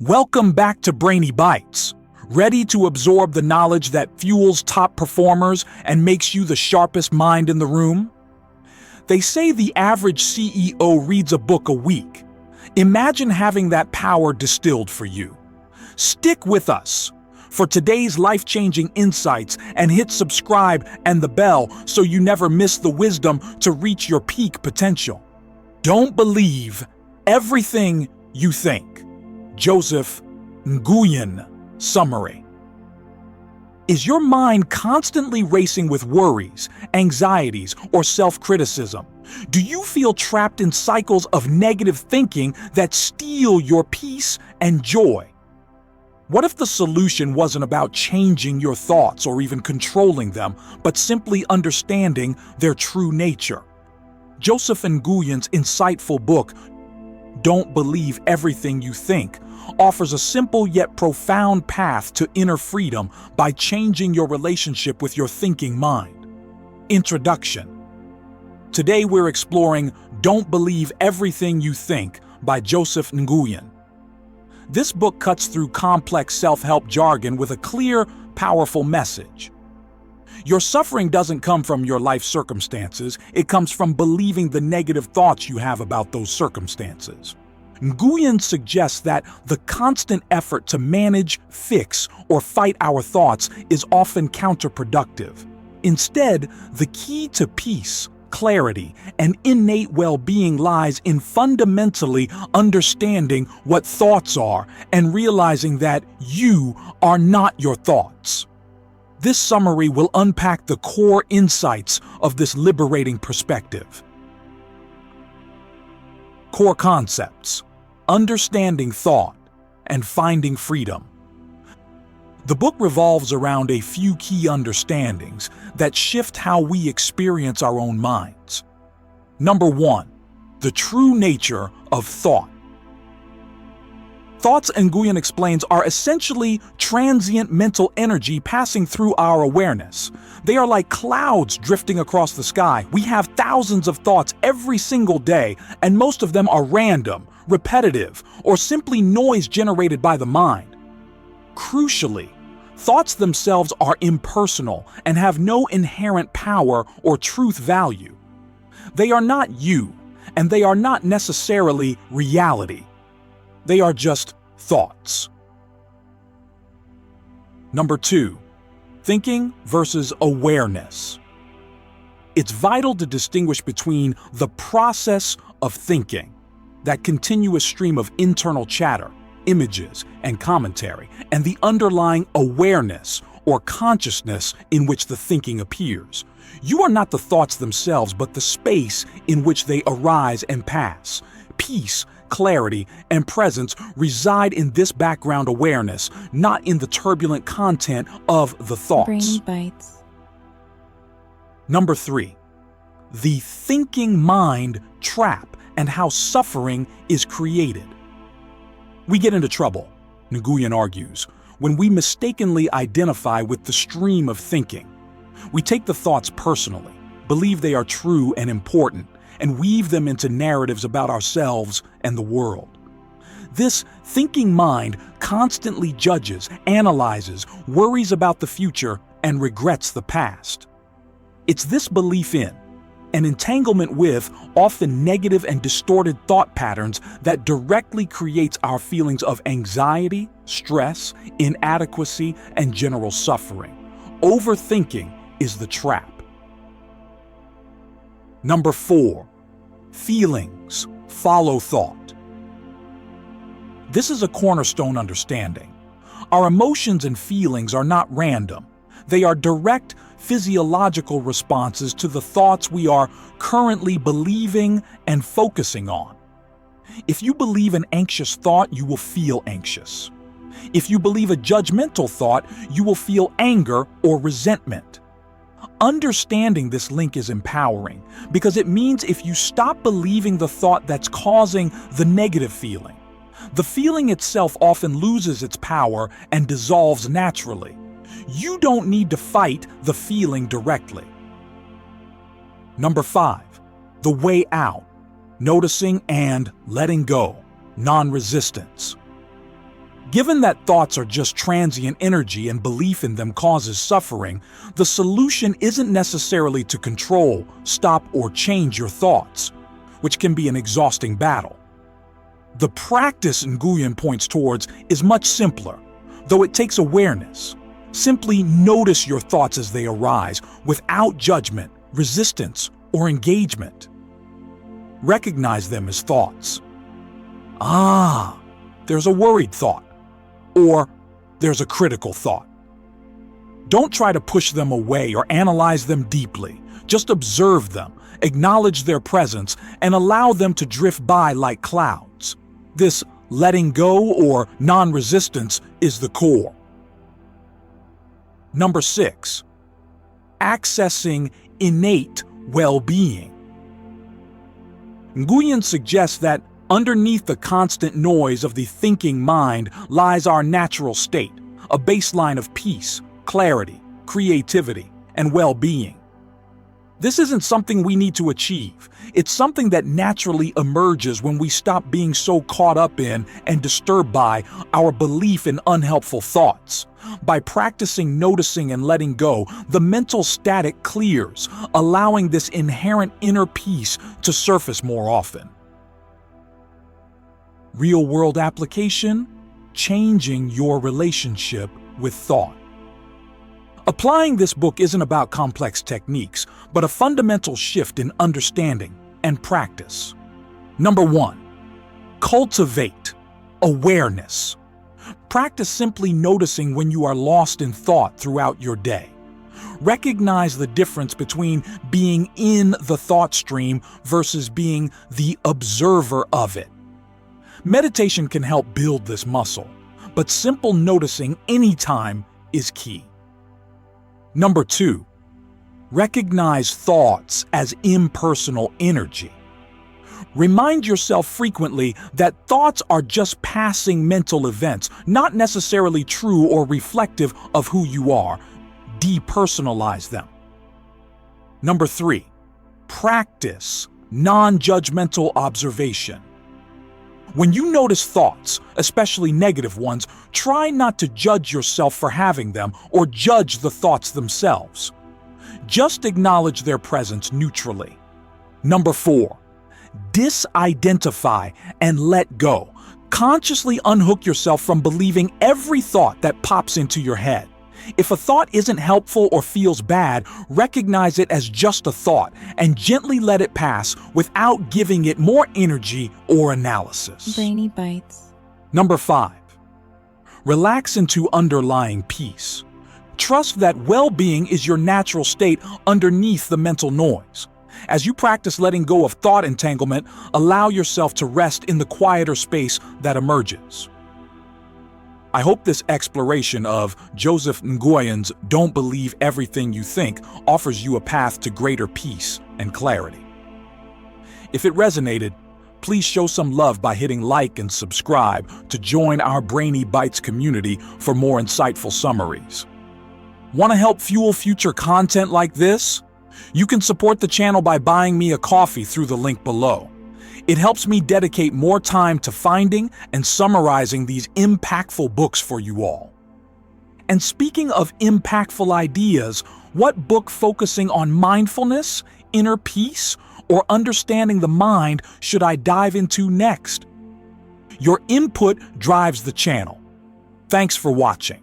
Welcome back to Brainy Bytes. Ready to absorb the knowledge that fuels top performers and makes you the sharpest mind in the room? They say the average CEO reads a book a week. Imagine having that power distilled for you. Stick with us for today's life-changing insights and hit subscribe and the bell so you never miss the wisdom to reach your peak potential. Don't believe everything you think. Joseph Nguyen summary. Is your mind constantly racing with worries, anxieties, or self-criticism? Do you feel trapped in cycles of negative thinking that steal your peace and joy? What if the solution wasn't about changing your thoughts or even controlling them, but simply understanding their true nature? Joseph Nguyen's insightful book, Don't Believe Everything You Think, offers a simple yet profound path to inner freedom by changing your relationship with your thinking mind. Introduction. Today we're exploring Don't Believe Everything You Think by Joseph Nguyen. This book cuts through complex self-help jargon with a clear, powerful message. Your suffering doesn't come from your life circumstances, it comes from believing the negative thoughts you have about those circumstances. Nguyen suggests that the constant effort to manage, fix, or fight our thoughts is often counterproductive. Instead, the key to peace, clarity, and innate well-being lies in fundamentally understanding what thoughts are and realizing that you are not your thoughts. This summary will unpack the core insights of this liberating perspective. Core concepts: understanding thought and finding freedom. The book revolves around a few key understandings that shift how we experience our own minds. Number 1, the true nature of thought. Thoughts, Nguyen explains, are essentially transient mental energy passing through our awareness. They are like clouds drifting across the sky. We have thousands of thoughts every single day, and most of them are random, repetitive, or simply noise generated by the mind. Crucially, thoughts themselves are impersonal and have no inherent power or truth value. They are not you, and they are not necessarily reality. They are just thoughts. Number 2, thinking versus awareness. It's vital to distinguish between the process of thinking, that continuous stream of internal chatter, images, and commentary, and the underlying awareness or consciousness in which the thinking appears. You are not the thoughts themselves, but the space in which they arise and pass. Peace, clarity, and presence reside in this background awareness, not in the turbulent content of the thoughts. Brainy Bytes. Number 3, the thinking mind trap and how suffering is created. We get into trouble, Nguyen argues, when we mistakenly identify with the stream of thinking. We take the thoughts personally, believe they are true and important, and weave them into narratives about ourselves and the world. This thinking mind constantly judges, analyzes, worries about the future, and regrets the past. It's this belief in, an entanglement with, often negative and distorted thought patterns that directly creates our feelings of anxiety, stress, inadequacy, and general suffering. Overthinking is the trap. Number 4, feelings follow thought. This is a cornerstone understanding. Our emotions and feelings are not random. They are direct physiological responses to the thoughts we are currently believing and focusing on. If you believe an anxious thought, you will feel anxious. If you believe a judgmental thought, you will feel anger or resentment. Understanding this link is empowering because it means if you stop believing the thought that's causing the negative feeling, the feeling itself often loses its power and dissolves naturally. You don't need to fight the feeling directly. Number 5, the way out, noticing and letting go, non-resistance. Given that thoughts are just transient energy and belief in them causes suffering, the solution isn't necessarily to control, stop, or change your thoughts, which can be an exhausting battle. The practice Nguyen points towards is much simpler, though it takes awareness. Simply notice your thoughts as they arise, without judgment, resistance, or engagement. Recognize them as thoughts. There's a worried thought. Or there's a critical thought. Don't try to push them away or analyze them deeply. Just observe them, acknowledge their presence, and allow them to drift by like clouds. This letting go or non-resistance is the core. Number 6, accessing innate well-being. Nguyen suggests that underneath the constant noise of the thinking mind lies our natural state, a baseline of peace, clarity, creativity, and well-being. This isn't something we need to achieve. It's something that naturally emerges when we stop being so caught up in and disturbed by our belief in unhelpful thoughts. By practicing noticing and letting go, the mental static clears, allowing this inherent inner peace to surface more often. Real-world application: changing your relationship with thought. Applying this book isn't about complex techniques, but a fundamental shift in understanding and practice. Number 1, cultivate awareness. Practice simply noticing when you are lost in thought throughout your day. Recognize the difference between being in the thought stream versus being the observer of it. Meditation can help build this muscle, but simple noticing anytime is key. Number 2, recognize thoughts as impersonal energy. Remind yourself frequently that thoughts are just passing mental events, not necessarily true or reflective of who you are. Depersonalize them. Number 3, practice non-judgmental observation. When you notice thoughts, especially negative ones, try not to judge yourself for having them or judge the thoughts themselves. Just acknowledge their presence neutrally. Number 4, disidentify and let go. Consciously unhook yourself from believing every thought that pops into your head. If a thought isn't helpful or feels bad, recognize it as just a thought and gently let it pass without giving it more energy or analysis. Brainy Bytes. Number 5, relax into underlying peace. Trust that well-being is your natural state underneath the mental noise. As you practice letting go of thought entanglement, allow yourself to rest in the quieter space that emerges. I hope this exploration of Joseph Nguyen's "Don't Believe Everything You Think" offers you a path to greater peace and clarity. If it resonated, please show some love by hitting like and subscribe to join our Brainy Bytes community for more insightful summaries. Want to help fuel future content like this? You can support the channel by buying me a coffee through the link below. It helps me dedicate more time to finding and summarizing these impactful books for you all. And speaking of impactful ideas, what book focusing on mindfulness, inner peace, or understanding the mind should I dive into next? Your input drives the channel. Thanks for watching.